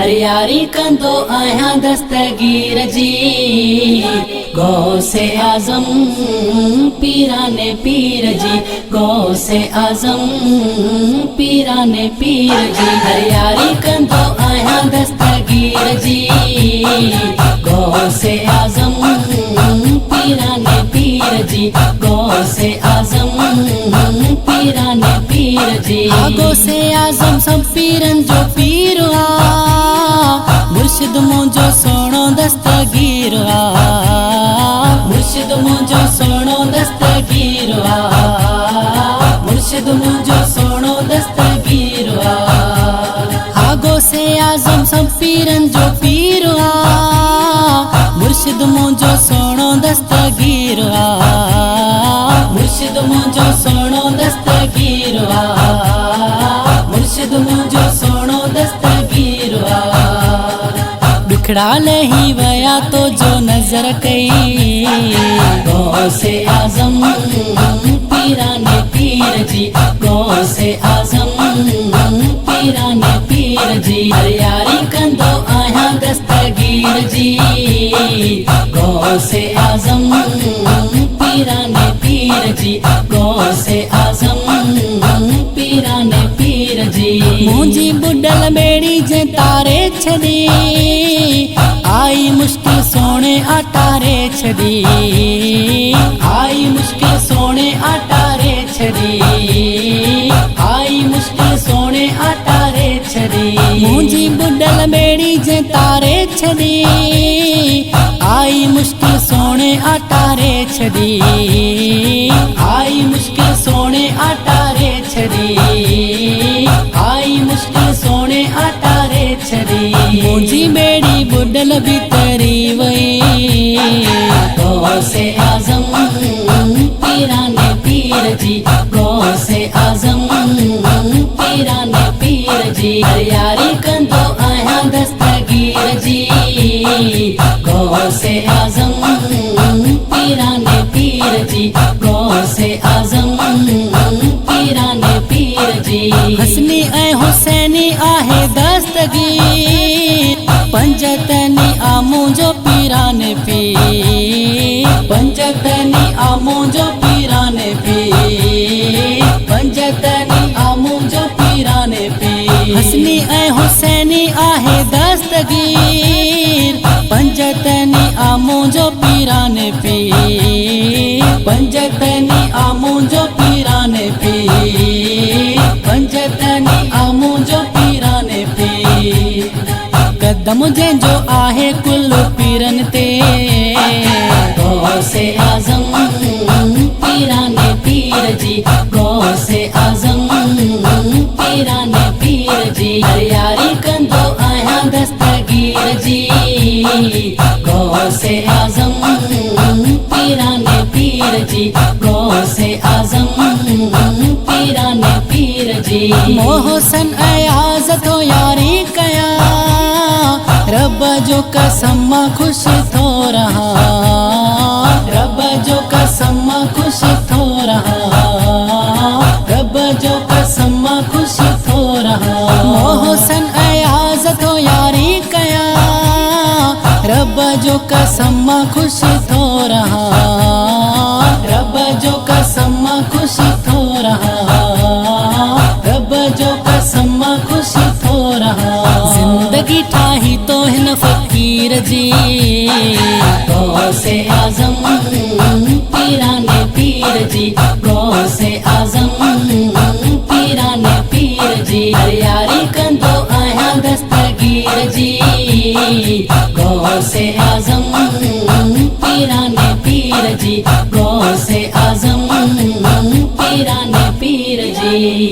हरियारी कंदो आया दस्तगीर जी, गौसे आजम पीराने पीर जी, गौसे आजम पीराने पीर जी। हरियारी कंदो आया दस्तगीर जी, गौसे आजम पीराने पीर जी, गौसे आजम पीराने पीर जी। गौसे आजम सब पीरन जो पीर आ, मुर्शिद मुझो सोनो दस्तगीर आ, मुर्शिद मुझो सोनो दस्तगीर आ, मुर्शिद मुझो सोनो दस्तगीर आ। गौसे आजम सब पीरन जो पीर आ, मुर्शिद मुझो सोनो दस्तगीर आ, मुर्शिद मुझो सोनो दस्तगीर आ, मुर्शिद मुझो सोनो दस्तगीर आ। बिखड़ा नहीं वया तो जो नजर कई, गौसे आजम पीराने पीर जी, गौसे आजम पीराने पीर जी। हरियारी कंदो आया दस्तगीर जी, गौसे आजम पीराने पीर जी, गौसे आजम पीराने पीर जी। मुझी बुडल बेड़ी जे तारे छदी, आई मुश्किल सोने अटारे छदी, आई मुश्किल सोने अटारे छदी, आई मुश्किल सोने अटारे छदी। मुझी बुडल बेड़ी जे तारे छदी, आई मुश्किल सोने अटारे छदी, आई मुश्किल सोने अटारे छदी, आई मुश्किल सोने अटारे छदी। मुझी बेड़ी बुडल भीतरी वई, गौसे आजम पीराने पीर जी, गौसे आजम पीराने पीर जी। हरियारी कंदो आया दस्तगीर जी, गौसे आजम पीराने पीर जी, गौसे आजम पीराने पीर जी। हसनी ऐ हुसैनी आहे दस्तगीर, पंजतनी आमू जो पीराने पीर, पंजतनी आमू जो पीराने पीर, पंजतनी आमू जो पीराने पीर। हसनी ऐ हुसैनी आहे दस्तगीर, पंजतनी आमू जो पीराने पीर, पंजतनी आमू जो पीराने पीर, पंजतनी आमू जो पीराने पीर। कदम जंहिंजो आहे कुल पीरन ते, गौसे आजम पीराने पीर जी, गौसे आजम पीराने पीर जी। हरियारी कंदो आया दस्तगीर जी, गौसे आजम पीराने पीर जी, गौसे आजम पीराने पीर जी। मोहसन अयाज तो यारी कया, रब जो कसम खुश थो रहा, रब जो कसम खुश थो रहा, रब जो कसम खुश थो रहा। मोहसन अयाज तो यारी कया, रब जो कसम खुश थो रहा, रब जो कसम खुश थो रहा, रब जो कसम खुश थो रहा। जिंदगी ठाही तो हिन फकीर जी, गौसे आजम पीराने पीर जी, गौसे आजम पीराने पीर जी। हरियारी कंदो आया दस्तगीर जी, गौसे आजम पीराने पीर जी, गौसे आजम पीराने पीर जी।